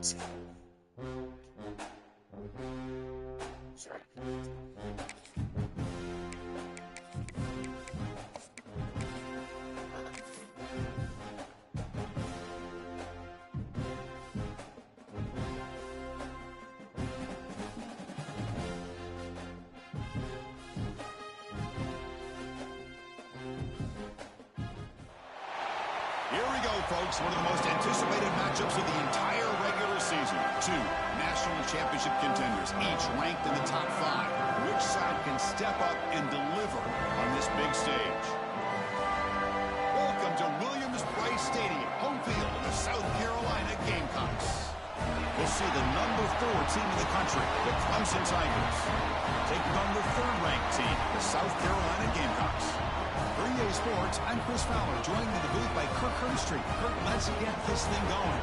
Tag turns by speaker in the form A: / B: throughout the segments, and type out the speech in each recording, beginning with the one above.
A: Here we go, folks. One of the most anticipated matchups of the entire regular season. Two national championship contenders, each ranked in the top 5. Which side can step up and deliver on this big stage? Welcome to Williams-Brice Stadium, home field of the South Carolina Gamecocks. We'll see the number 4 team in the country, the Clemson Tigers, taking on the 3rd-ranked team, the South Carolina Gamecocks. For EA Sports, I'm Chris Fowler, joined in the booth by Kirk Herbstreit. Kirk, let's get this thing going.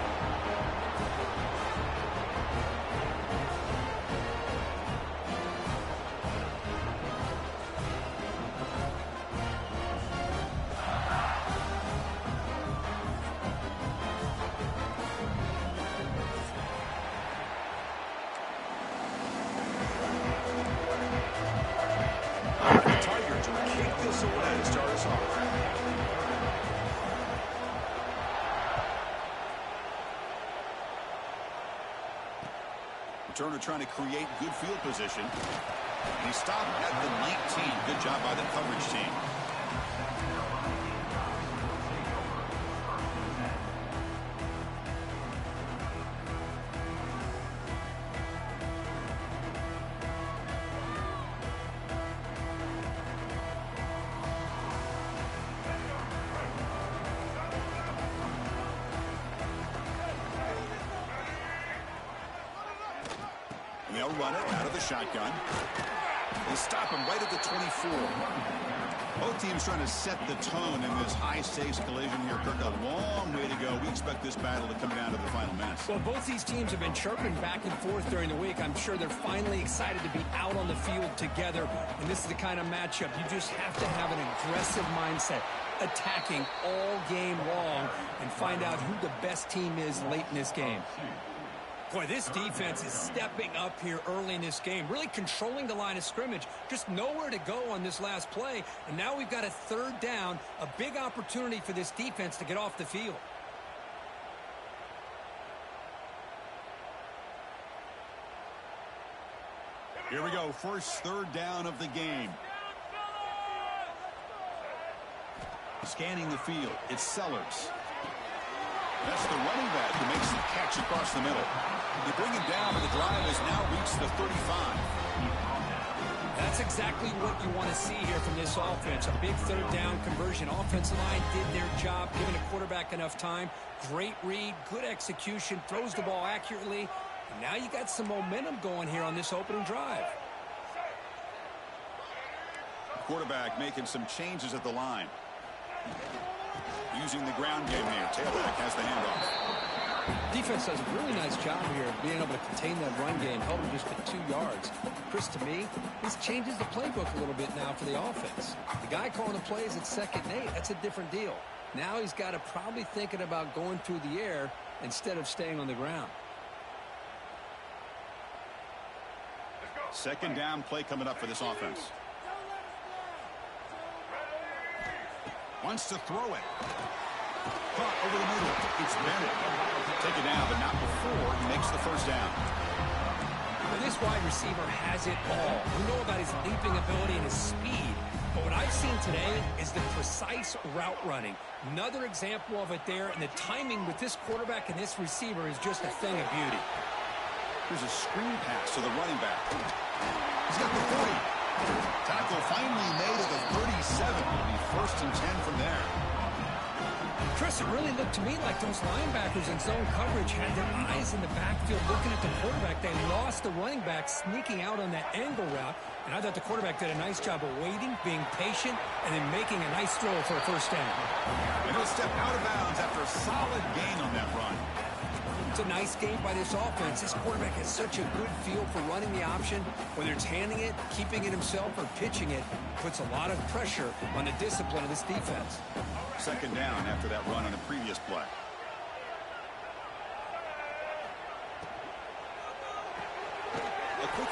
A: Turner trying to create good field position. He stopped at the 19. Good job by the coverage team. They'll run it out of the shotgun. They stop him right at the 24. Both teams trying to set the tone in this high-stakes collision here. Kirk, a long way to go. We expect this battle to come down to the final minutes.
B: Well, both these teams have been chirping back and forth during the week. I'm sure they're finally excited to be out on the field together. And this is the kind of matchup you just have to have an aggressive mindset, attacking all game long, and find out who the best team is late in this game. Boy, this defense is stepping up here early in this game, really controlling the line of scrimmage. Just nowhere to go on this last play. And now we've got a 3rd down, a big opportunity for this defense to get off the field.
A: Here we go, first 3rd down of the game. Scanning the field, it's Sellers. That's the running back who makes the catch across the middle. They bring him down, but the drive has now reached the 35.
B: That's exactly what you want to see here from this offense. A big 3rd down conversion. Offensive line did their job, giving the quarterback enough time. Great read, good execution, throws the ball accurately. And now you got some momentum going here on this opening drive.
A: Quarterback making some changes at the line. Using the ground game here. Tailback has the handoff.
B: Defense does a really nice job here of being able to contain that run game, held him just at 2 yards. Chris, to me, this changes the playbook a little bit now for the offense. The guy calling the plays at 2nd and 8, that's a different deal. Now he's got to probably thinking about going through the air instead of staying on the ground.
A: 2nd down play coming up for this offense. Wants to throw it. Caught over the middle. It's Bennett. Take it down, but not before he makes the 1st down.
B: Well, this wide receiver has it all. We know about his leaping ability and his speed. But what I've seen today is the precise route running. Another example of it there, and the timing with this quarterback and this receiver is just a thing of beauty.
A: There's a screen pass to the running back. He's got the 40. Tackle finally made at the 37. It'll be 1st and 10 from there.
B: Chris, it really looked to me like those linebackers in zone coverage had their eyes in the backfield looking at the quarterback. They lost the running back sneaking out on that angle route. And I thought the quarterback did a nice job of waiting, being patient, and then making a nice throw for a 1st down.
A: And he'll step out of bounds after a solid gain on that run.
B: It's a nice game by this offense. This quarterback has such a good feel for running the option. Whether it's handing it, keeping it himself, or pitching it, puts a lot of pressure on the discipline of this defense.
A: 2nd down after that run on the previous play.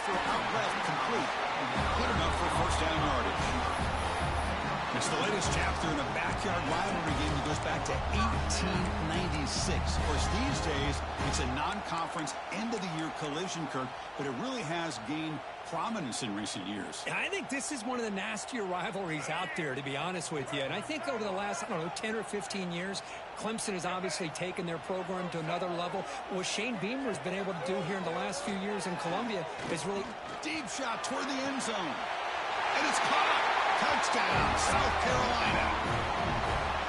A: for out left complete. Good enough for first down yardage. It's the latest chapter in a backyard rivalry game that goes back to 1896. Of course, these days, it's a non-conference end-of-the-year collision, Kirk, but it really has gained prominence in recent years.
B: I think this is one of the nastier rivalries out there, to be honest with you. And I think over the last, 10 or 15 years, Clemson has obviously taken their program to another level. What Shane Beamer has been able to do here in the last few years in Columbia is really...
A: Deep shot toward the end zone. And it's caught. Touchdown, South Carolina.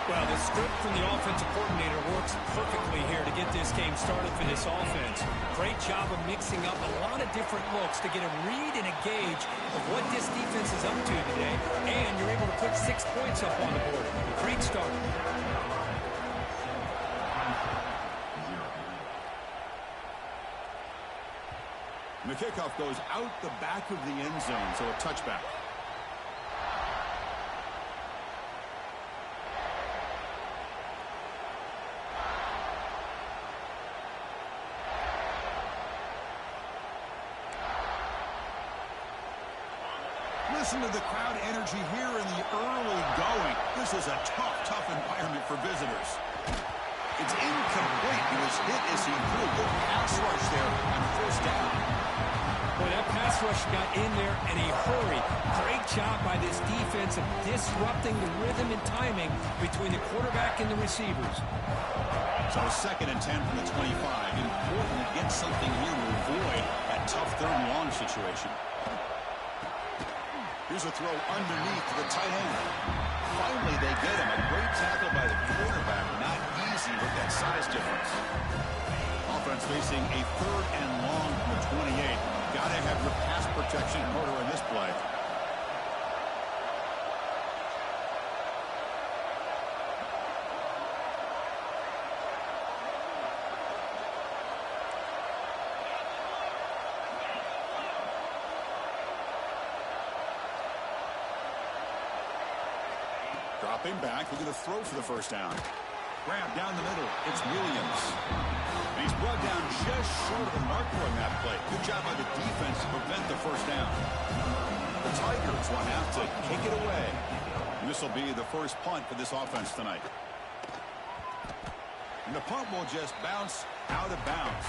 B: Well, the script from the offensive coordinator works perfectly here to get this game started for this offense. Great job of mixing up a lot of different looks to get a read and a gauge of what this defense is up to today. And you're able to put 6 points up on the board. Great start.
A: And the kickoff goes out the back of the end zone, so a touchback. Listen to the crowd energy here in the early going. This is a tough environment for visitors. It's incomplete. He was hit as he threw. Good pass rush there on first down.
B: Boy, that pass rush got in there in a hurry. Great job by this defense of disrupting the rhythm and timing between the quarterback and the receivers.
A: So 2nd and 10 from the 25. Important to get something here to avoid that tough 3rd and long situation. Here's a throw underneath to the tight end. Finally, they get him. A great tackle by the quarterback. Not easy with that size difference. Offense facing a 3rd and long from the 28. Got to have your pass protection in order in this play. Dropping back, looking to throw for the first down. Grab down the middle. It's Williams. And he's brought down just short of the marker on that play. Good job by the defense to prevent the first down. The Tigers will have to kick it away. And this will be the first punt for this offense tonight. And the punt will just bounce out of bounds.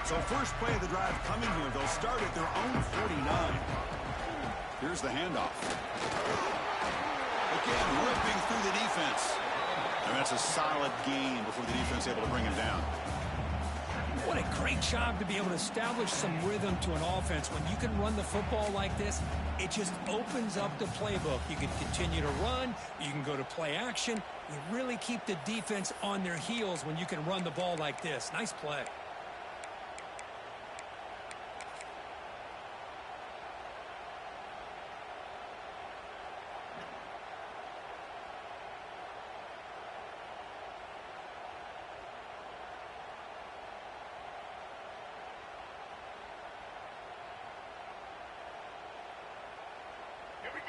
A: So first play of the drive coming here. They'll start at their own 49. Here's the handoff. Again, ripping through the defense. And that's a solid gain before the defense able to bring him down.
B: What a great job to be able to establish some rhythm to an offense. When you can run the football like this, it just opens up the playbook. You can continue to run. You can go to play action. You really keep the defense on their heels when you can run the ball like this. Nice play.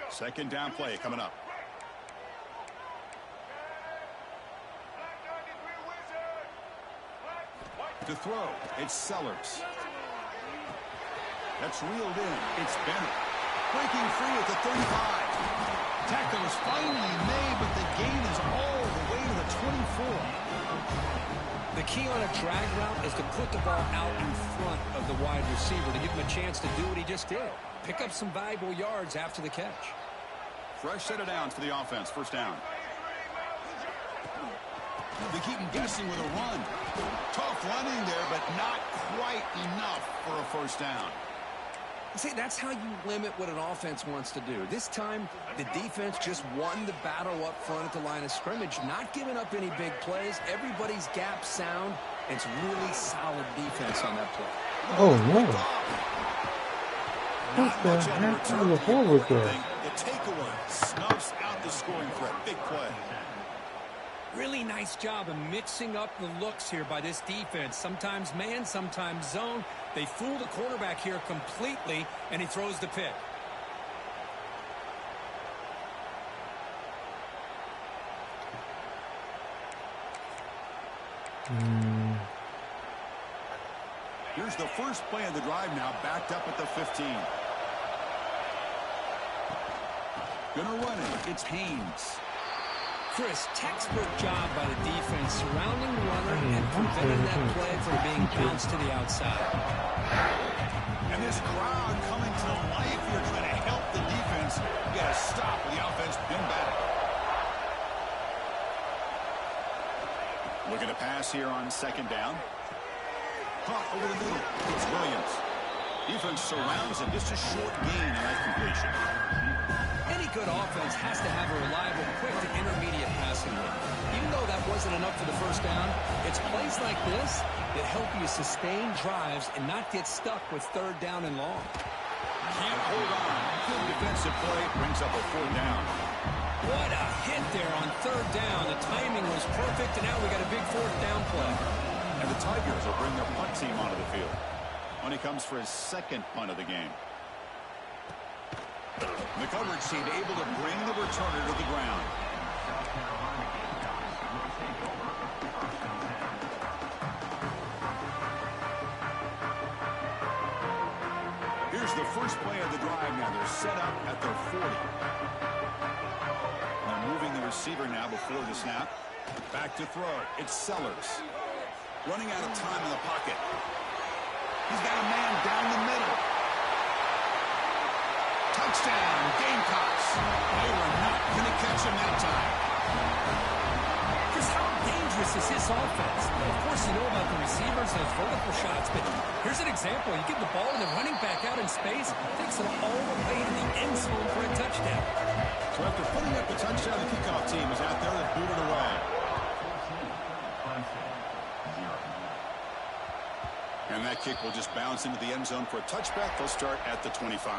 A: Second down play coming up. To throw, it's Sellers. That's reeled in. It's Bennett. Breaking free at the 35. Tackle is finally made, but the gain is all the way to the 24.
B: The key on a drag route is to put the ball out in front of the wide receiver to give him a chance to do what he just did. Pick up some valuable yards after the catch.
A: Fresh set of downs for the offense. First down. They keep him guessing with a run. Tough running there, but not quite enough for a first down.
B: See, that's how you limit what an offense wants to do. This time, the defense just won the battle up front at the line of scrimmage, not giving up any big plays. Everybody's gap sound. It's really solid defense on that play.
C: Oh, no. What the heck in the hole was that?
A: The takeaway snuffs out the scoring threat. Big play.
B: Really nice job of mixing up the looks here by this defense. Sometimes man, sometimes zone. They fool the quarterback here completely, and he throws the pick.
A: Here's the first play of the drive now, backed up at the 15. Gonna run it. It's Haynes.
B: Chris, textbook job by the defense surrounding the runner and preventing that play from being bounced to the outside.
A: And this crowd coming to life here trying to help the defense get a stop with the offense pinned back. Looking to pass here on second down. Caught over the middle. It's Williams. Defense surrounds him. Just a short gain on that completion.
B: Any good offense has to have a reliable, quick to intermediate passing game. Even though that wasn't enough for the first down, it's plays like this that help you sustain drives and not get stuck with third down and long.
A: Can't hold on. Good defensive play. Brings up a fourth down.
B: What a hit there on third down. The timing was perfect, and now we got a big fourth down play.
A: And the Tigers will bring their punt team onto the field. When he comes for his second punt of the game. The coverage team able to bring the returner to the ground. Here's the first play of the drive now. They're set up at their 40. They're moving the receiver now before the snap. Back to throw. It's Sellers. Running out of time in the pocket. He's got a man down the middle. Touchdown, Gamecocks. They were not going to catch him that time.
B: Because how dangerous is this offense? Well, of course, you know about the receivers and those vertical shots, but here's an example. You give the ball to the running back out in space, takes it all the way to the end zone for a touchdown.
A: So after putting up the touchdown, the kickoff team is out there to boot it away. And that kick will just bounce into the end zone for a touchback. They'll start at the 25.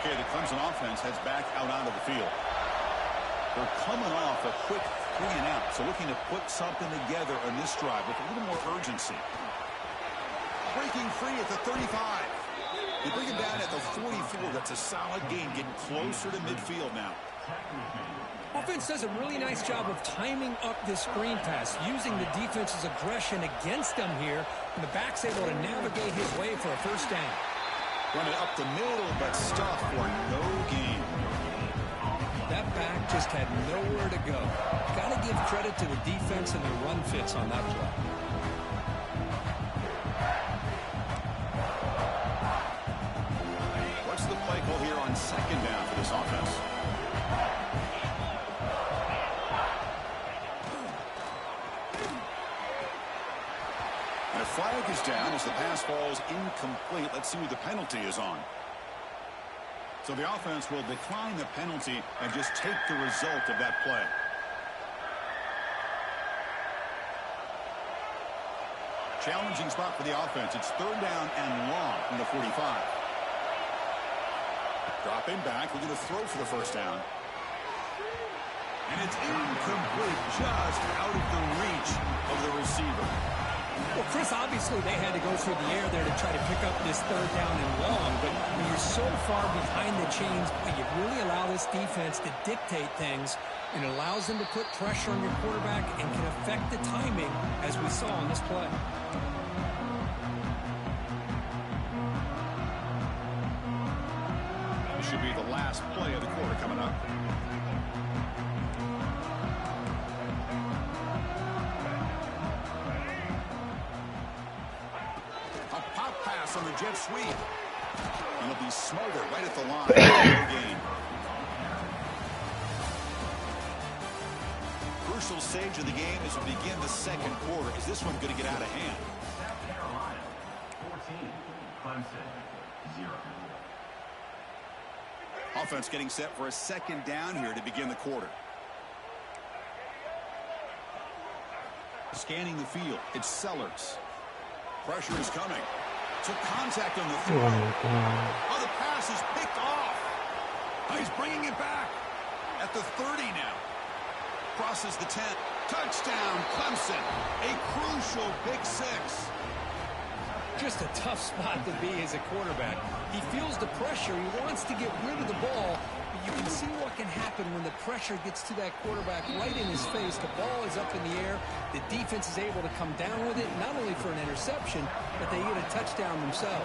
A: Okay, the Clemson offense heads back out onto the field. They're coming off a quick 3 and out, so looking to put something together on this drive with a little more urgency. Breaking free at the 35. They bring him down at the 44. That's a solid gain, getting closer to midfield now.
B: Offense does a really nice job of timing up this screen pass, using the defense's aggression against them here, and the back's able to navigate his way for a first down.
A: Run it up the middle, but stuff for no gain.
B: That back just had nowhere to go. Got to give credit to the defense and the run fits on that play.
A: What's the play call here on second down for this offense? And a flag is down as the pass falls incomplete. Let's see who the penalty is on. So the offense will decline the penalty and just take the result of that play. Challenging spot for the offense. It's third down and long from the 45. Dropping back, looking to throw for the first down. And it's incomplete, just out of the reach of the receiver.
B: Well, Chris, obviously they had to go through the air there to try to pick up this third down and long, but when you're so far behind the chains, you really allow this defense to dictate things, and it allows them to put pressure on your quarterback and can affect the timing, as we saw on this play.
A: This should be the last play of the quarter coming up. On the jet sweep. And it'll be smothered right at the line. No gain. Crucial stage of the game as we begin the second quarter. Is this one going to get out of hand?
D: South Carolina, 14, Clemson, 0.
A: Offense getting set for a second down here to begin the quarter. Scanning the field. It's Sellers. Pressure is coming. Took contact on the throw. Oh, the pass is picked off. Oh, he's bringing it back. At the 30 now. Crosses the 10. Touchdown, Clemson. A crucial pick 6.
B: Just a tough spot to be as a quarterback. He feels the pressure. He wants to get rid of the ball. But you can see what can happen when the pressure gets to that quarterback right in his face. The ball is up in the air. The defense is able to come down with it, not only for an interception, but they get a touchdown themselves.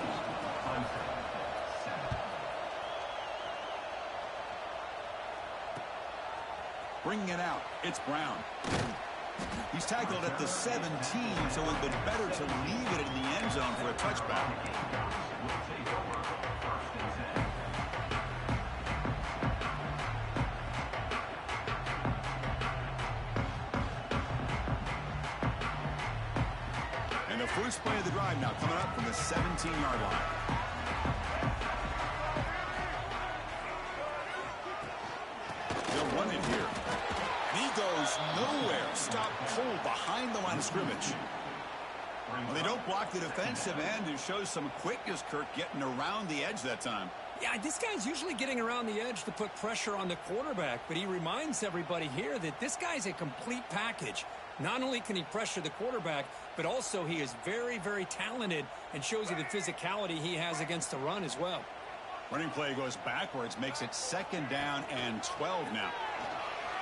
A: Bringing it out, it's Brown. He's tackled at the 17, so it would have been better to leave it in the end zone for a touchback. And the first play of the drive now coming up from the 17-yard line. They'll run it here. He goes nowhere. Stop cold behind the line of scrimmage. Well, they don't block the defensive end, who shows some quickness, Kirk, getting around the edge that time.
B: Yeah, this guy's usually getting around the edge to put pressure on the quarterback, but he reminds everybody here that this guy's a complete package. Not only can he pressure the quarterback, but also he is very, very talented and shows you the physicality he has against the run as well.
A: Running play goes backwards, makes it 2nd down and 12 now.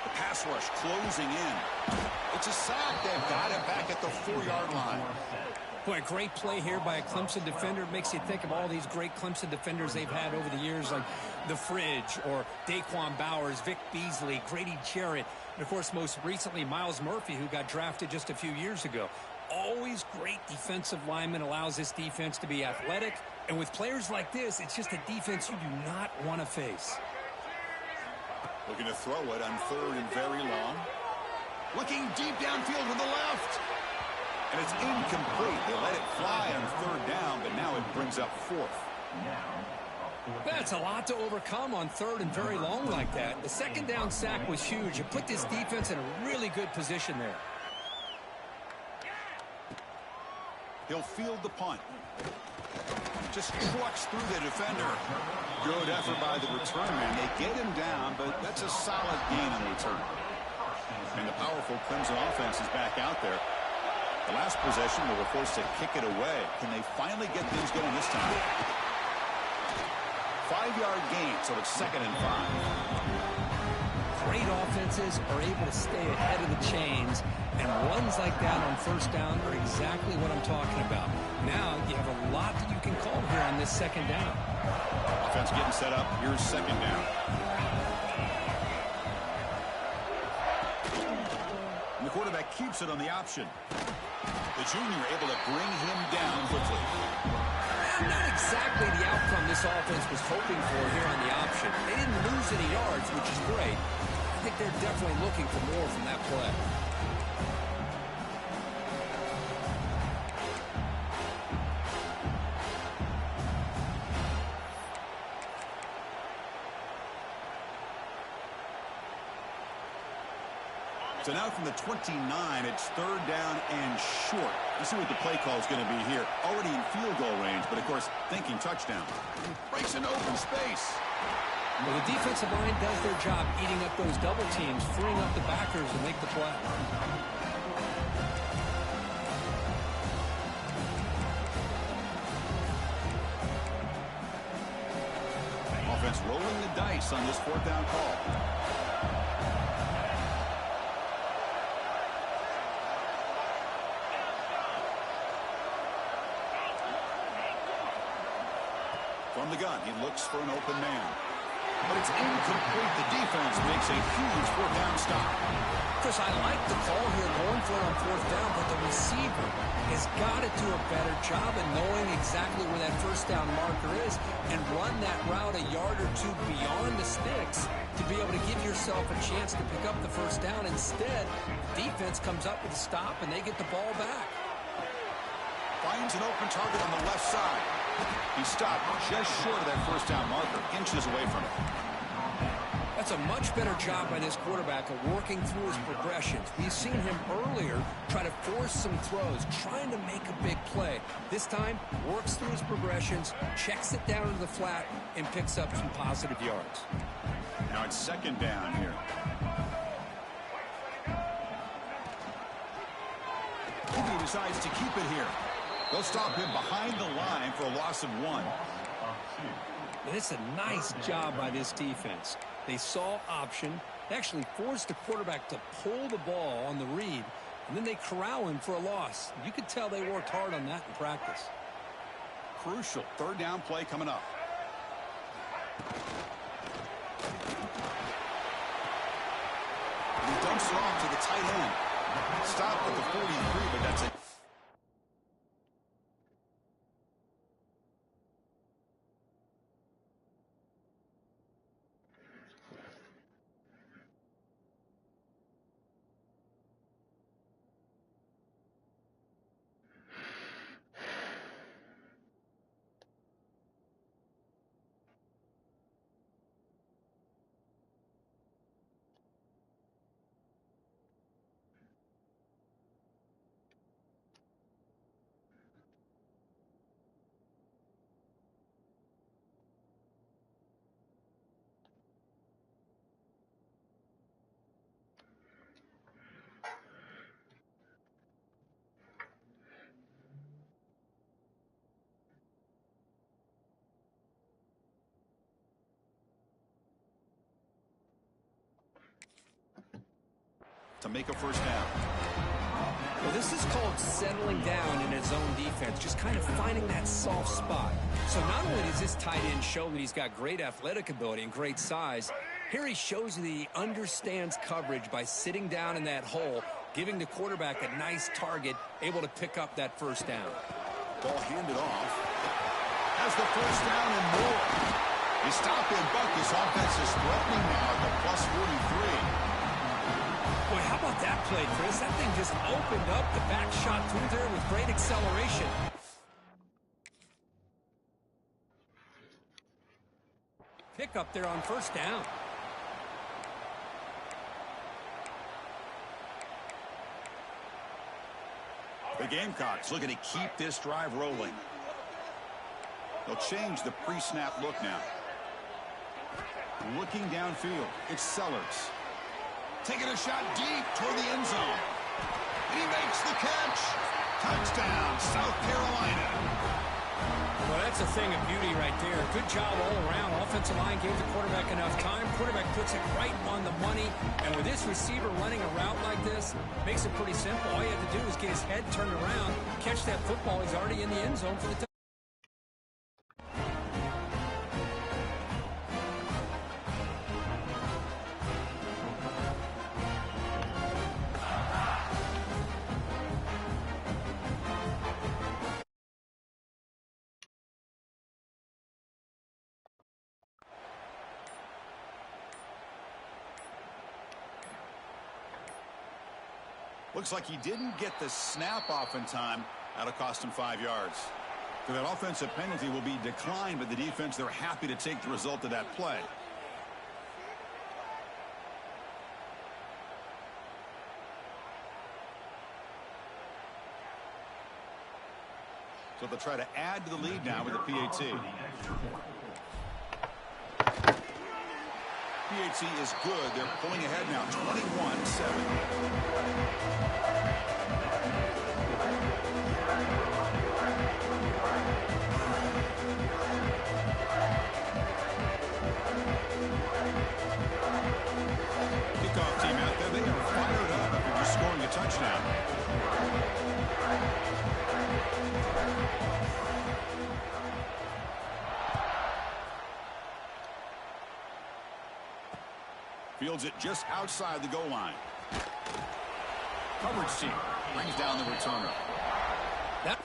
A: The pass rush closing in. It's a sack. They've got it back at the 4-yard line.
B: Boy, a great play here by a Clemson defender. Makes you think of all these great Clemson defenders they've had over the years, like the Fridge or Daquan Bowers, Vic Beasley, Grady Jarrett, and, of course, most recently Miles Murphy, who got drafted just a few years ago. Always great defensive lineman, allows this defense to be athletic. And with players like this, it's just a defense you do not want to face.
A: Looking to throw it on 3rd and very long. Looking deep downfield to the left. And it's incomplete. They let it fly on 3rd down, but now it brings up 4th.
B: That's a lot to overcome on 3rd and very long like that. The 2nd down sack was huge. It put this defense in a really good position there.
A: He'll field the punt. Just trucks through the defender. Good effort by the return man. They get him down, but that's a solid gain on the return. And the powerful Clemson offense is back out there. The last possession, they were forced to kick it away. Can they finally get things going this time? 5-yard gain, so it's 2nd and 5.
B: Great offenses are able to stay ahead of the chains, and runs like that on 1st down are exactly what I'm talking about. Now you have a lot that you can call here on this 2nd down.
A: Offense getting set up. Here's 2nd down. And the quarterback keeps it on the option. The junior able to bring him down quickly.
B: Not exactly the outcome this offense was hoping for here on the option. They didn't lose any yards, which is great. I think they're definitely looking for more from that play.
A: So now from the 29, it's 3rd down and short. You see what the play call is going to be here. Already in field goal range, but of course thinking touchdown. Breaks into open space.
B: Well, the defensive line does their job eating up those double teams, freeing up the backers to make the play.
A: Offense rolling the dice on this 4th down call. From the gun, he looks for an open man. But it's incomplete. The defense makes a huge 4th down stop.
B: Chris, I like the call here going for it on 4th down, but the receiver has got to do a better job of knowing exactly where that 1st down marker is and run that route a yard or 2 beyond the sticks to be able to give yourself a chance to pick up the 1st down. Instead, defense comes up with a stop and they get the ball back.
A: Finds an open target on the left side. He stopped just short of that 1st down marker, inches away from it.
B: That's a much better job by this quarterback of working through his progressions. We've seen him earlier try to force some throws, trying to make a big play. This time, works through his progressions, checks it down to the flat, and picks up some positive yards.
A: Now it's second down here. He decides to keep it here. They'll stop him behind the line for a loss of 1.
B: It's a nice job by this defense. They saw option, actually forced the quarterback to pull the ball on the read, and then they corral him for a loss. You could tell they worked hard on that in practice.
A: Crucial third down play coming up. He dumps it off to the tight end. Stop at the 43, but that's it. To make a first down.
B: Well, this is called settling down in his own defense, just kind of finding that soft spot. So not only does this tight end show that he's got great athletic ability and great size, here he shows you that he understands coverage by sitting down in that hole, giving the quarterback a nice target, able to pick up that first down.
A: Ball handed off. Has the first down and more. You stop him, Buck. His offense is threatening now at the plus 43.
B: Boy, how about that play, Chris? That thing just opened up. The back shot through there with great acceleration. Pick up there on first down.
A: The Gamecocks looking to keep this drive rolling. They'll change the pre-snap look now. Looking downfield, it's Sellers. Taking a shot deep toward the end zone. And he makes the catch. Touchdown, South Carolina.
B: Well, that's a thing of beauty right there. Good job all around. Offensive line gave the quarterback enough time. Quarterback puts it right on the money. And with this receiver running a route like this, makes it pretty simple. All you have to do is get his head turned around, catch that football. He's already in the end zone for the touchdown.
A: Looks like he didn't get the snap off in time. That'll cost him 5 yards. So that offensive penalty will be declined by the defense. They're happy to take the result of that play. So they'll try to add to the lead now with the PAT. PAT is good. They're pulling ahead now, 21-7. Kickoff team out there. They are fired up after just scoring a touchdown. Fields it just outside the goal line. Coverage team brings down the returner.
B: That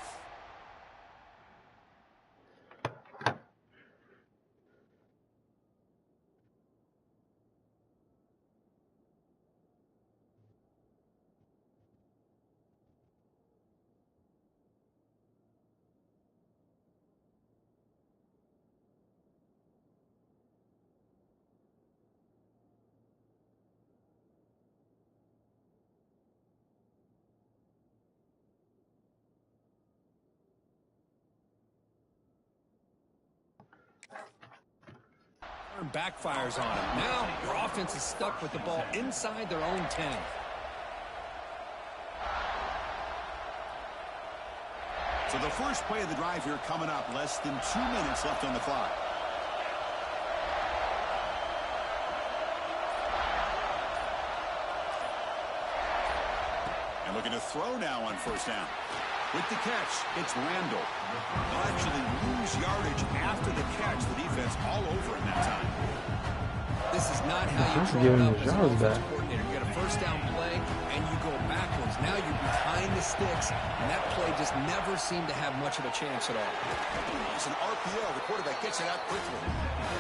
B: pattern backfires on them. Now your offense is stuck with the ball inside their own 10.
A: So the first play of the drive here coming up. Less than 2 minutes left on the clock. And looking to throw now on first down. With the catch, it's Randall. They'll actually lose yardage after the catch. The defense all over in that time.
B: This is not how you draw it up as an offensive coordinator. You got a first down play, and you go backwards. Now you're behind the sticks, and that play just never seemed to have much of a chance at all.
A: It's an RPO. The quarterback gets it out quickly.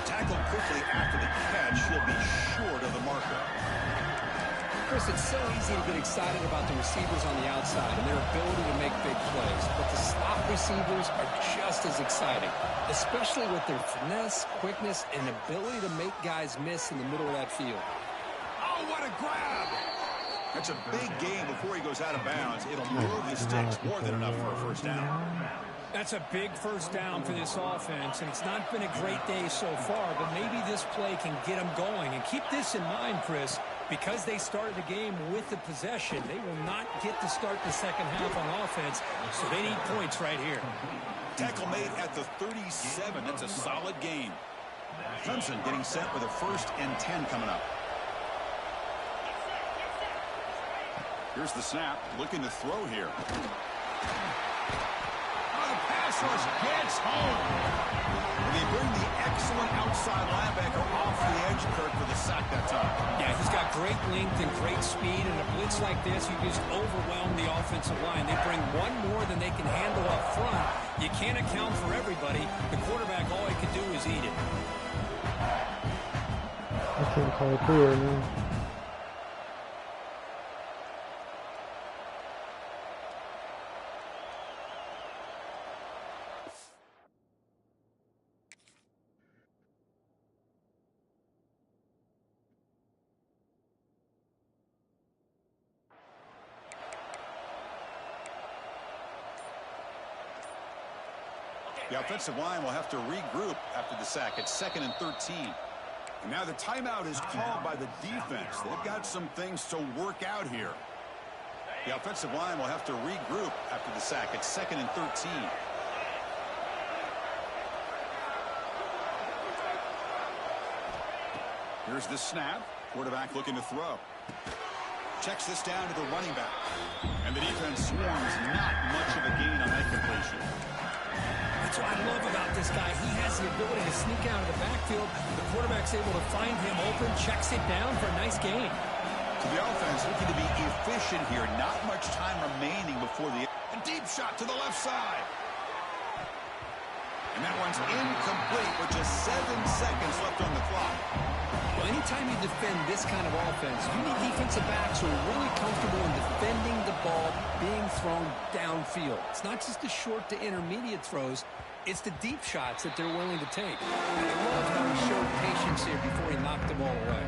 A: Tackled quickly after the catch. He'll be short of the marker.
B: Chris, it's so easy to get excited about the receivers on the outside and their ability to make big plays, but the slot receivers are just as exciting, especially with their finesse, quickness, and ability to make guys miss in the middle of that field.
A: Oh, what a grab! That's a big gain before he goes out of bounds. It'll move the sticks more than enough for a first down.
B: That's a big first down for this offense, and it's not been a great day so far, but maybe this play can get them going. And keep this in mind, Chris, because they started the game with the possession, they will not get to start the second half on offense, so they need points right here.
A: Tackle made at the 37. That's a solid gain. Clemson getting set with a 1st and 10 coming up. Here's the snap, looking to throw here. Pass rush gets home. And they bring the excellent outside linebacker off the edge, Kirk, for the sack that time.
B: Yeah, he's got great length and great speed, and a blitz like this, you just overwhelm the offensive line. They bring one more than they can handle up front. You can't account for everybody. The quarterback, all he can do is eat it.
C: I can't call it clear now.
A: The offensive line will have to regroup after the sack. It's 2nd and 13. And now the timeout is called by the defense. They've got some things to work out here. The offensive line will have to regroup after the sack. It's 2nd and 13. Here's the snap. Quarterback looking to throw. Checks this down to the running back. And the defense swarms. Not much of a gain on that completion.
B: That's what I love about this guy. He has the ability to sneak out of the backfield. The quarterback's able to find him open, checks it down for a nice gain.
A: So the offense looking to be efficient here. Not much time remaining before the... A deep shot to the left side. And that one's incomplete with just 7 seconds left on the clock.
B: Well, anytime you defend this kind of offense, you need defensive backs who are really comfortable in defending the ball being thrown downfield. It's not just the short to intermediate throws. It's the deep shots that they're willing to take. And I love how he showed patience here before he knocked the ball away.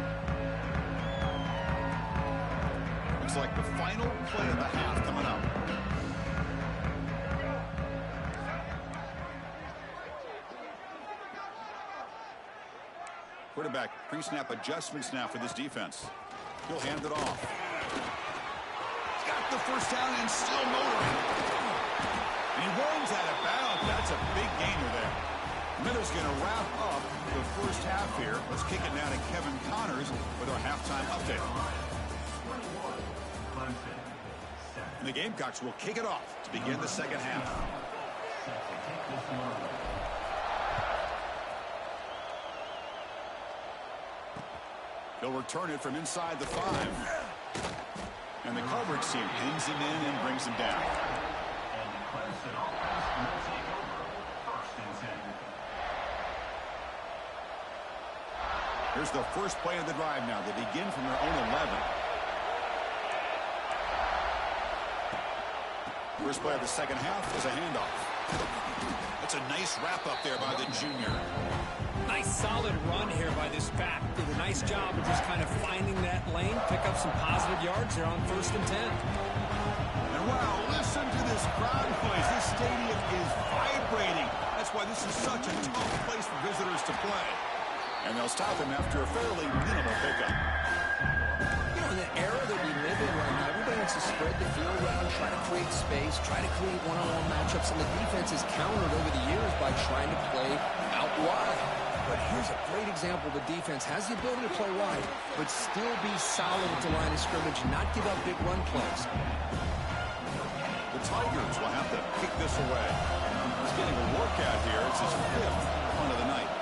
A: Looks like the final play of the half coming up. Quarterback pre-snap adjustments now for this defense. He'll hand it off. He's got the first down and still motoring. And he rolls out of bounds. That's a big gainer there. Miller's going to wrap up the first half here. Let's kick it now to Kevin Connors with our halftime update. And the Gamecocks will kick it off to begin the second half. He'll return it from inside the 5. And the coverage team pins him in and brings him down. Here's the first play of the drive now. They begin from their own 11. First play of the second half is a handoff. That's a nice wrap-up there by the junior.
B: Nice solid run here by this back. Did a nice job of just kind of finding that lane, pick up some positive yards there on 1st and 10.
A: And wow, listen to this crowd noise. This stadium is vibrating. That's why this is such a tough place for visitors to play. And they'll stop him after a fairly minimal pickup.
B: You know, in the era that we live in right now, everybody wants to spread the field around, try to create space, try to create one-on-one matchups, and the defense has countered over the years by trying to play out wide. But here's a great example. The defense has the ability to play wide, but still be solid at the line of scrimmage and not give up big run plays.
A: The Tigers will have to kick this away. He's getting a workout here. It's his 5th punt of the night.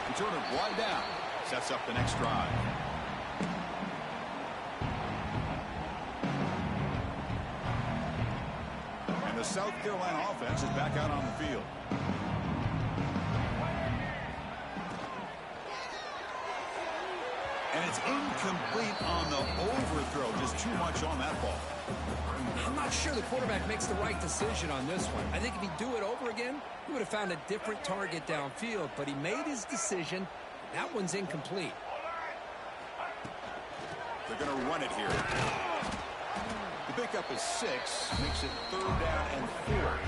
A: Return it wide down. Sets up the next drive. And the South Carolina offense is back out on the field. And it's incomplete on the overthrow. Just too much on that ball.
B: I'm not sure the quarterback makes the right decision on this one. I think if he'd do it over again, he would have found a different target downfield, but he made his decision. That one's incomplete.
A: They're going to run it here. The pickup is 6, makes it 3rd down and 4.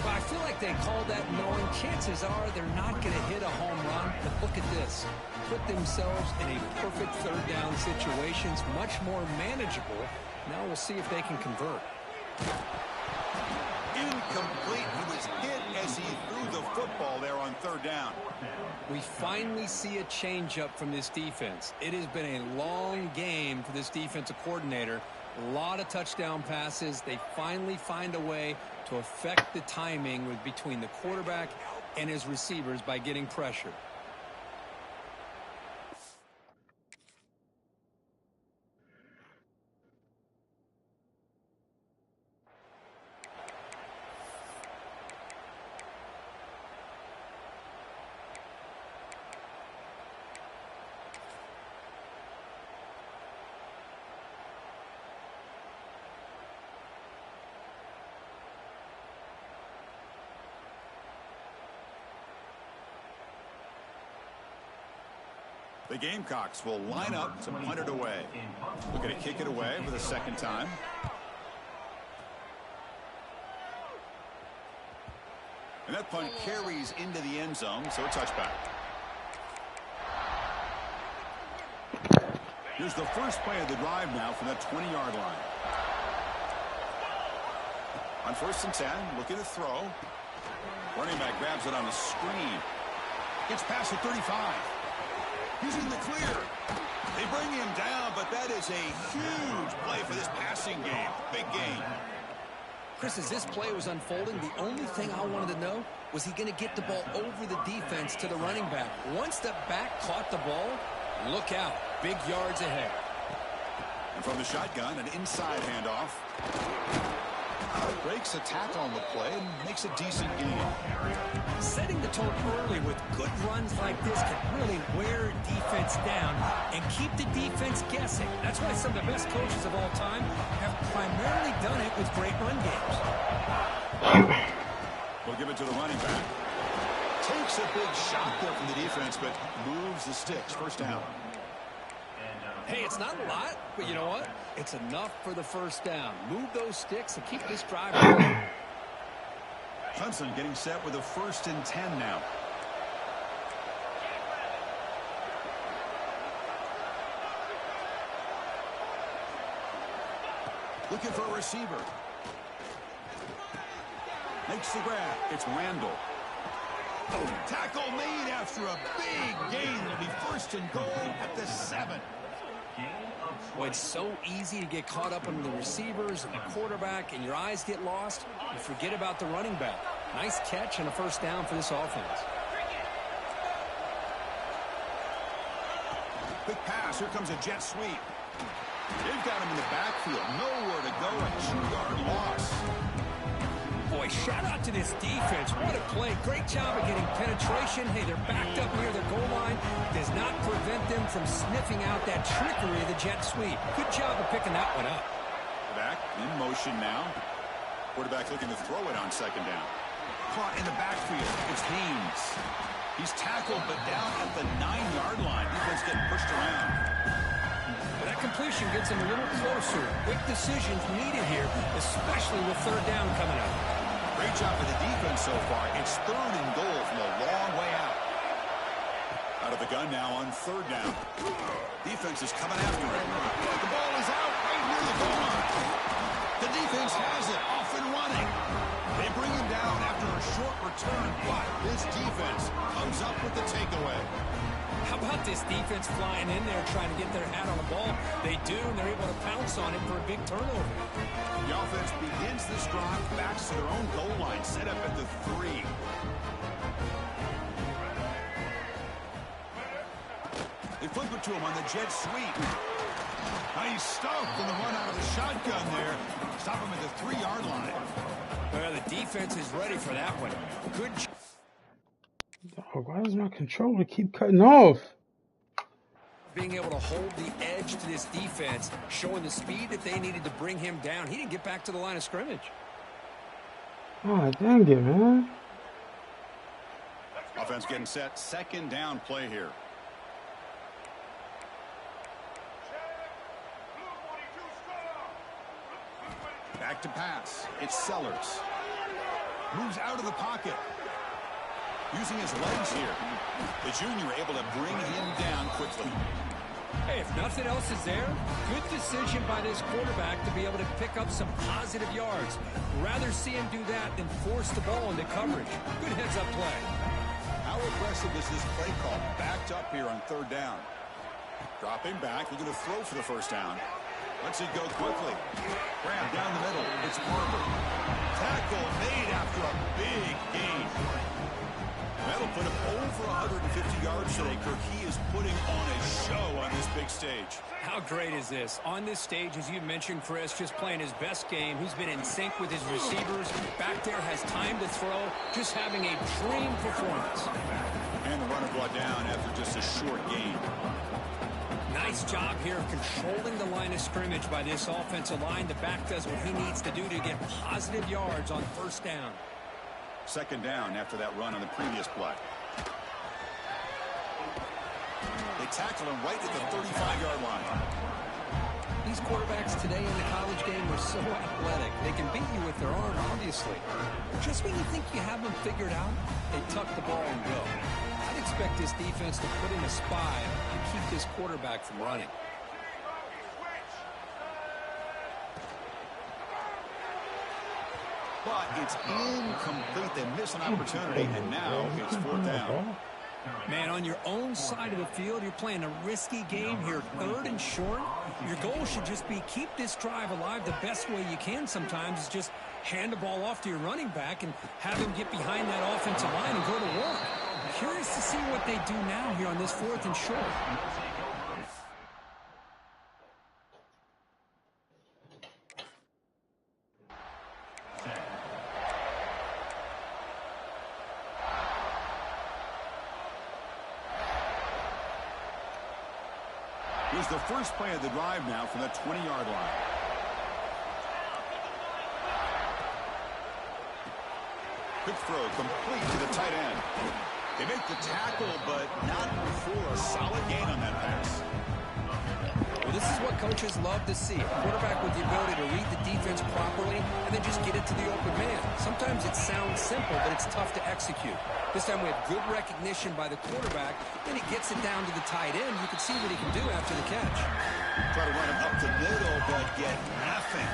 B: Well, I feel like they called that knowing chances are they're not going to hit a home run. But look at this. Put themselves in a perfect 3rd down situations, much more manageable. Now we'll see if they can convert.
A: Incomplete. He was hit as he threw the football there on 3rd down.
B: We finally see a changeup from this defense. It has been a long game for this defensive coordinator. A lot of touchdown passes. They finally find a way to affect the timing between the quarterback and his receivers by getting pressure.
A: The Gamecocks will line up to punt it away. We're going to kick it away for the 2nd time. And that punt carries into the end zone, so a touchback. Here's the first play of the drive now from that 20-yard line. On 1st and 10, looking to throw. Running back grabs it on a screen. Gets past the 35. He's in the clear. They bring him down, but that is a huge play for this passing game. Big game.
B: Chris, as this play was unfolding, the only thing I wanted to know was he going to get the ball over the defense to the running back. Once the back caught the ball, look out. Big yards ahead.
A: And from the shotgun, an inside handoff. Breaks a tackle on the play and makes a decent game.
B: Setting the tone early with good runs like this can really wear defense down and keep the defense guessing. That's why some of the best coaches of all time have primarily done it with great run games.
A: We'll give it to the running back. Takes a big shot there from the defense, but moves the sticks. 1st down.
B: Hey, it's not a lot, but you know what? It's enough for the 1st down. Move those sticks and keep this drive going.
A: Clemson getting set with a 1st and 10 now. Looking for a receiver. Makes the grab. It's Randall. Oh, tackle made after a big gain. It'll be 1st and goal at the 7.
B: Well, it's so easy to get caught up in the receivers and the quarterback, and your eyes get lost. You forget about the running back. Nice catch and a 1st down for this offense.
A: Quick pass. Here comes a jet sweep. They've got him in the backfield. Nowhere to go. A 2-yard loss.
B: Boy, shout out to this defense. What a play. Great job of getting penetration. Hey, they're backed up near their goal line. Does not prevent them from sniffing out that trickery of the jet sweep. Good job of picking that one up.
A: Back in motion now. Quarterback looking to throw it on 2nd down. Caught in the backfield. It's Haynes. He's tackled, but down at the 9-yard line. Defense getting pushed around.
B: But that completion gets him a little closer. Quick decisions needed here, especially with third down coming up.
A: Great job for the defense so far. It's 3rd and goal from a long way out. Out of the gun now on 3rd down. Defense is coming after it. The ball is out right near the goal line. The defense has it off and running. They bring him down after a short return, but this defense comes up with the takeaway.
B: How about this defense flying in there trying to get their hat on the ball? They do, and they're able to pounce on it for a big turnover.
A: The offense begins this drive, backs to their own goal line, set up at the 3. They flip it to him on the jet sweep. Nice stuff from the run out of the shotgun there. Stop him at the 3-yard line.
B: Well, the defense is ready for that one. Good.
C: Dog, why does my controller keep cutting off?
B: Being able to hold the edge to this defense, showing the speed that they needed to bring him down. He didn't get back to the line of scrimmage.
C: Oh, dang it, man.
A: Offense getting set. 2nd down play here. Back to pass. It's Sellers. Moves out of the pocket. Using his legs here. The junior able to bring him down quickly.
B: Hey, if nothing else is there, good decision by this quarterback to be able to pick up some positive yards. Rather see him do that than force the ball into coverage. Good heads-up play.
A: How aggressive is this play call? Backed up here on 3rd down. Dropping back. Looking to throw for the 1st down. Lets it go quickly. Grab down the middle. It's Barber. Tackle made after a big gain. That'll put him over 150 yards today. Kirk, he is putting on a show on this big stage.
B: How great is this? On this stage, as you mentioned, Chris, just playing his best game. He's been in sync with his receivers. Back there, has time to throw. Just having a dream performance.
A: And the runner brought down after just a short gain.
B: Nice job here of controlling the line of scrimmage by this offensive line. The back does what he needs to do to get positive yards on 1st down.
A: 2nd down after that run on the previous play. They tackle him right at the 35-yard line.
B: These quarterbacks today in the college game are so athletic. They can beat you with their arm, obviously. Just when you think you have them figured out, they tuck the ball and go. I'd expect this defense to put in a spy and keep this quarterback from running.
A: But it's incomplete. They miss an opportunity, and now it's 4th down.
B: Man, on your own side of the field, you're playing a risky game here. 3rd and short. Your goal should just be keep this drive alive the best way you can sometimes is just hand the ball off to your running back and have him get behind that offensive line and go to work. Curious to see what they do now here on this 4th and short.
A: Here's the first play of the drive now from the 20-yard line. Quick throw complete to the tight end. They make the tackle, but not before a solid gain on that pass.
B: Well, this is what coaches love to see. A quarterback with the ability to read the defense properly and then just get it to the open man. Sometimes it sounds simple, but it's tough to execute. This time we have good recognition by the quarterback. Then he gets it down to the tight end. You can see what he can do after the catch.
A: Try to run him up the middle, but get nothing.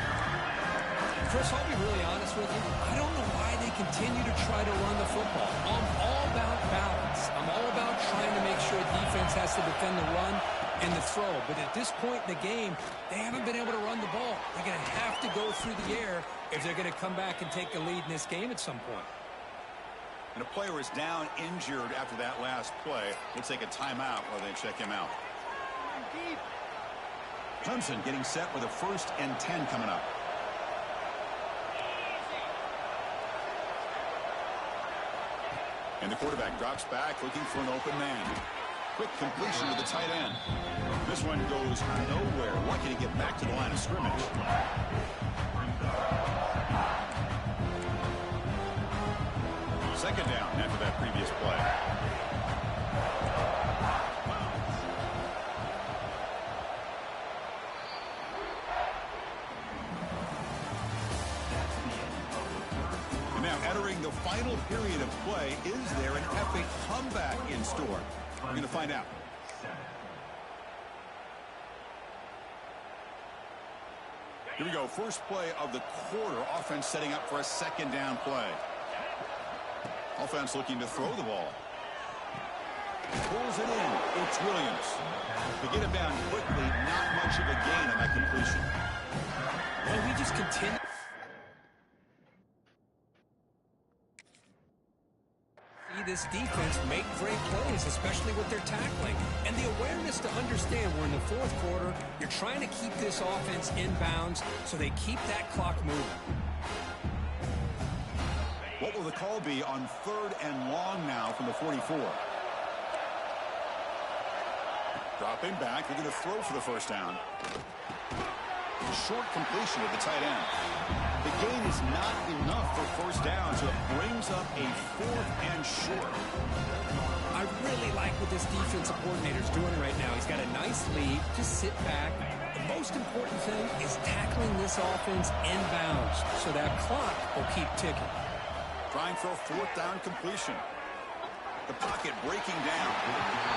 B: Chris, I'll be really honest with you. I don't know why they continue to try to run the football. I'm all about balance. I'm all about trying to make sure defense has to defend the run and the throw. But at this point in the game, they haven't been able to run the ball. They're going to have to go through the air if they're going to come back and take the lead in this game at some point.
A: And a player is down injured after that last play. We'll take a timeout while they check him out. Clemson getting set with a 1st and 10 coming up. And the quarterback drops back looking for an open man. Quick completion to the tight end. This one goes nowhere. Lucky to get back to the line of scrimmage. Second down after that previous play. the final period of play. Is there an epic comeback in store? We're going to find out. Here we go. First play of the quarter. Offense setting up for a second down play. Offense looking to throw the ball. Pulls it in. It's Williams. To get him down quickly, not much of a gain on that completion.
B: Well, we just continue. See this defense make great plays, especially with their tackling. And the awareness to understand we're in the fourth quarter, you're trying to keep this offense in bounds so they keep that clock moving.
A: What will the call be on 3rd and long now from the 44? Dropping back, they're going to throw for the first down. Short completion at the tight end. The gain is not enough for first down, so it brings up a 4th and short.
B: I really like what this defensive coordinator is doing right now. He's got a nice lead. Just sit back. The most important thing is tackling this offense in bounds so that clock will keep ticking.
A: Trying for a 4th down completion. The pocket breaking down.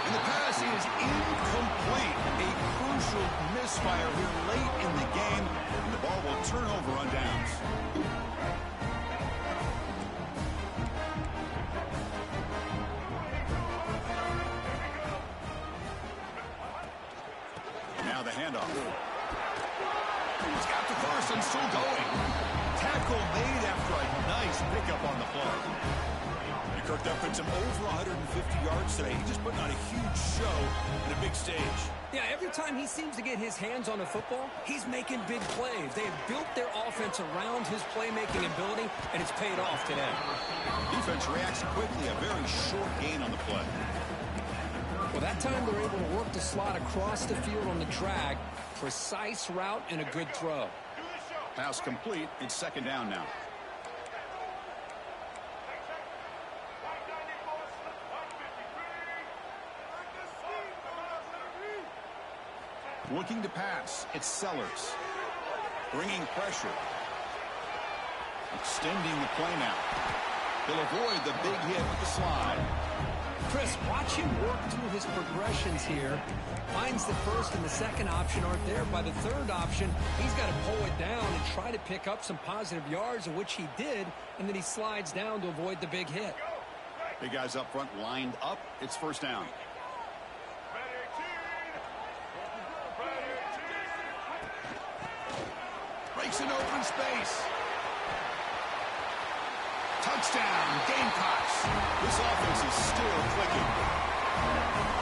A: And the pass is incomplete. A crucial misfire here late in the game. And the ball will turn over on downs. Now the handoff. He's got the first and still going. Tackle made after a nice pickup on the play. Kirk that puts him over 150 yards today. He's just putting on a huge show at a big stage.
B: Yeah, every time he seems to get his hands on a football, he's making big plays. They have built their offense around his playmaking ability, and it's paid off today.
A: Defense reacts quickly. A very short gain on the play.
B: Well, that time they're able to work the slot across the field on the drag. Precise route and a good throw.
A: Pass complete. It's second down now. Looking to pass. It's Sellers. Bringing pressure. Extending the play now. He'll avoid the big hit with the slide.
B: Chris, watch him work through his progressions here. Finds the first and the second option aren't there. By the third option, he's got to pull it down and try to pick up some positive yards, of which he did, and then he slides down to avoid the big hit.
A: Big guys up front lined up. It's first down. Breaks in open space. Touchdown, Gamecocks. This offense is still clicking.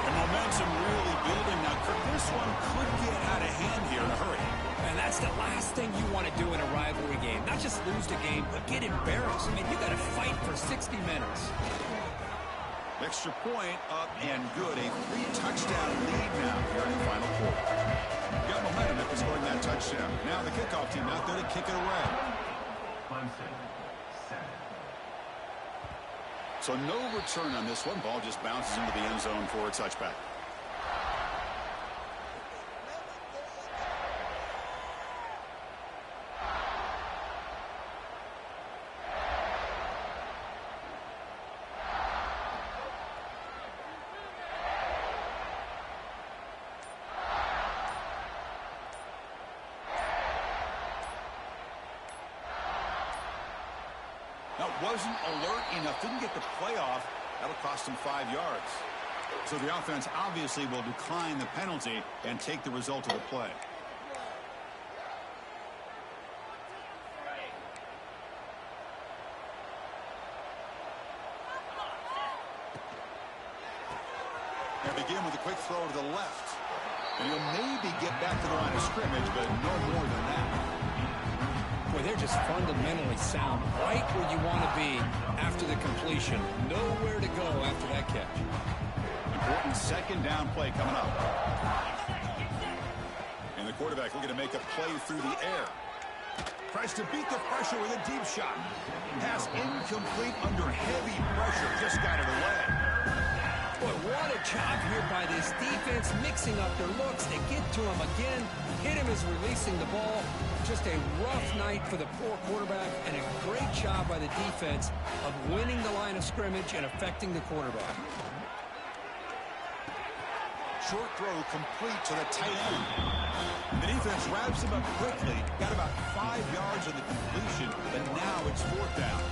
A: And momentum really building. Now, Kirk, this one could get out of hand here in a hurry.
B: And that's the last thing you want to do in a rivalry game. Not just lose the game, but get embarrassed. I mean, you got to fight for 60 minutes.
A: Extra point up and good. A 3-touchdown lead now here in the final quarter. Got momentum after scoring that touchdown. Now the kickoff team out there to kick it away.
D: Clemson, 7.
A: So no return on this one. Ball just bounces into the end zone for a touchback. Wasn't alert enough, didn't get the play off. That'll cost him 5 yards. So the offense obviously will decline the penalty and take the result of the play. And begin with a quick throw to the left. And he'll maybe get back to the line of scrimmage, but no more than that.
B: Boy, they're just fundamentally sound, right where you want to be after the completion. Nowhere to go after that catch.
A: Important second down play coming up. And the quarterback looking to make a play through the air. Tries to beat the pressure with a deep shot. Pass incomplete under heavy pressure. Just got it away.
B: Boy, what a job here by this defense, mixing up their looks. They get to him again. Hit him as releasing the ball. just a rough night for the poor quarterback and a great job by the defense of winning the line of scrimmage and affecting the quarterback.
A: Short throw complete to the tight end. The defense wraps him up quickly. Got about 5 yards on the completion, but now it's 4th down.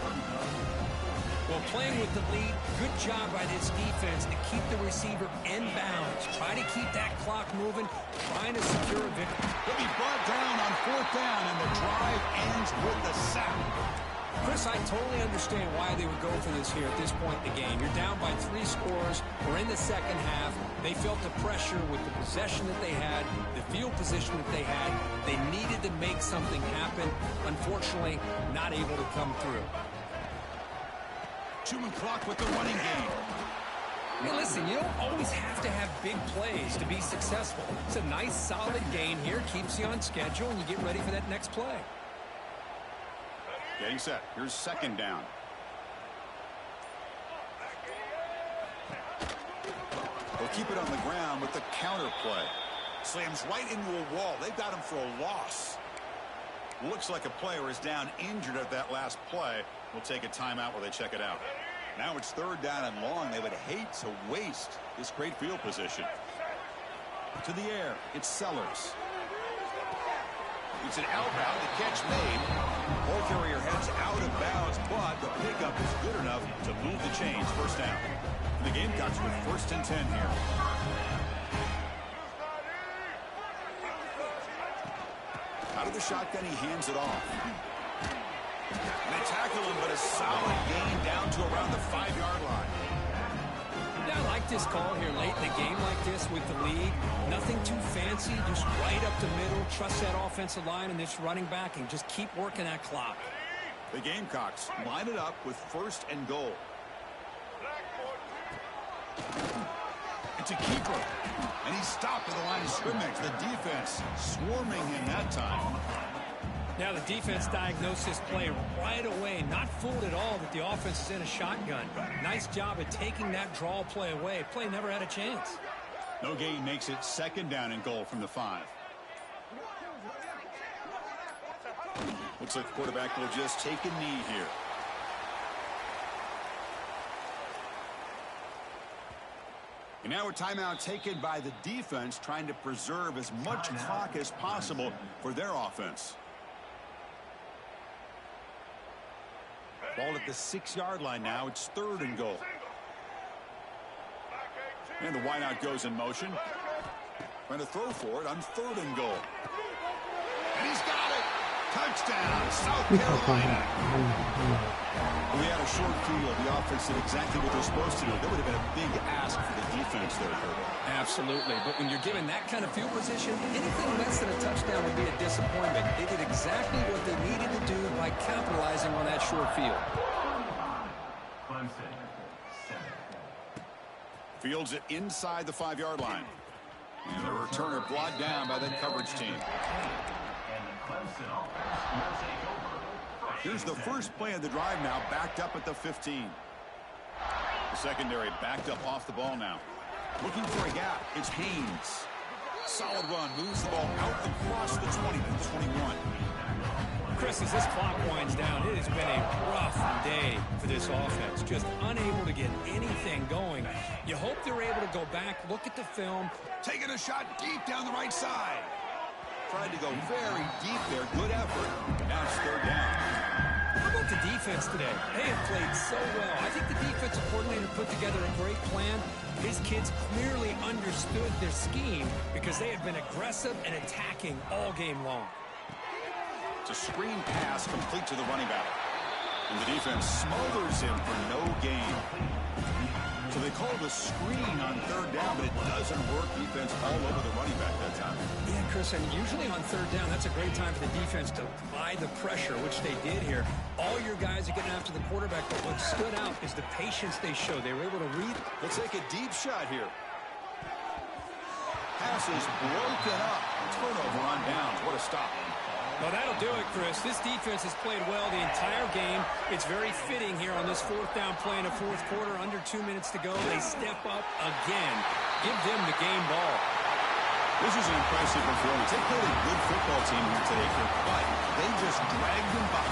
B: Well, playing with the lead, good job by this defense to keep the receiver in bounds. Try to keep that clock moving, trying to secure a victory.
A: He'll be brought down on 4th down, and the drive ends with the sack.
B: Chris, I totally understand why they would go for this here at this point in the game. You're down by 3 scores. We're in the second half. They felt the pressure with the possession that they had, the field position that they had. They needed to make something happen. Unfortunately, not able to come through.
A: 2-minute clock with the running game.
B: Hey, listen, you don't always have to have big plays to be successful. It's a nice, solid gain here. Keeps you on schedule, and you get ready for that next play.
A: Getting set. Here's 2nd down. They'll keep it on the ground with the counter play. Slams right into a wall. They've got him for a loss. Looks like a player is down injured at that last play. We'll take a timeout while they check it out. Now it's 3rd down and long. They would hate to waste this great field position. To the air. It's Sellers. It's an outbound. The catch made. Ball carrier heads out of bounds, but the pickup is good enough to move the chains. 1st down. The Gamecocks with 1st and 10 here. Out of the shotgun, he hands it off. And they tackle him, but a solid gain down to around the 5-yard line.
B: Yeah, I like this call here late in the game like this with the lead. Nothing too fancy, just right up the middle. Trust that offensive line and this running back and just keep working that clock.
A: The Gamecocks line it up with 1st and goal. It's a keeper. And he's stopped at the line of scrimmage. The defense swarming him that time.
B: Now the defense diagnosed this play right away. Not fooled at all that the offense is in a shotgun. Nice job at taking that draw play away. Play never had a chance.
A: No gain makes it 2nd down and goal from the 5. Looks like the quarterback will just take a knee here. And now a timeout taken by the defense, trying to preserve as much clock as possible for their offense. Ball at the 6-yard line now. It's 3rd and goal. And the wideout goes in motion. Trying to throw for it on 3rd and goal. And he's got it. Touchdown, South Carolina. We had a short field. The offense did exactly what they're supposed to do. That would have been a big ask for the defense there, Herbert.
B: Absolutely. But when you're given that kind of field position, anything less than a touchdown would be a disappointment. They did exactly what they needed to do by capitalizing on that short field.
D: Clemson, 7.
A: Fields it inside the 5-yard line. And the returner brought down by the coverage team.
D: And the Clemson offense will take over.
A: Here's the first play of the drive now, backed up at the 15. The secondary backed up off the ball now. Looking for a gap. It's Haynes. Solid run. Moves the ball out across the 20 to the 21.
B: Chris, as this clock winds down, it has been a rough day for this offense. Just unable to get anything going. You hope they're able to go back, look at the film.
A: Taking a shot deep down the right side. Tried to go very deep there. Good effort. Now it's 3rd down.
B: How about the defense today? They have played so well. I think the defensive coordinator put together a great plan. His kids clearly understood their scheme because they had been aggressive and attacking all game long.
A: It's a screen pass complete to the running back. And the defense smothers him for no gain. So they call the screen on 3rd down, but it doesn't work. Defense all over the running back that time.
B: Yeah, Chris, and usually on 3rd down, that's a great time for the defense to apply the pressure, which they did here. All your guys are getting after the quarterback, but what stood out is the patience they showed. They were able to read.
A: They'll take a deep shot here. Pass is broken up. Turnover on downs. What a stop.
B: Well, that'll do it, Chris. This defense has played well the entire game. It's very fitting here on this 4th down play in the 4th quarter. Under 2 minutes to go. They step up again. Give them the game ball.
A: This is an impressive performance. They played a good football team here today, Kirk, but they just dragged them behind.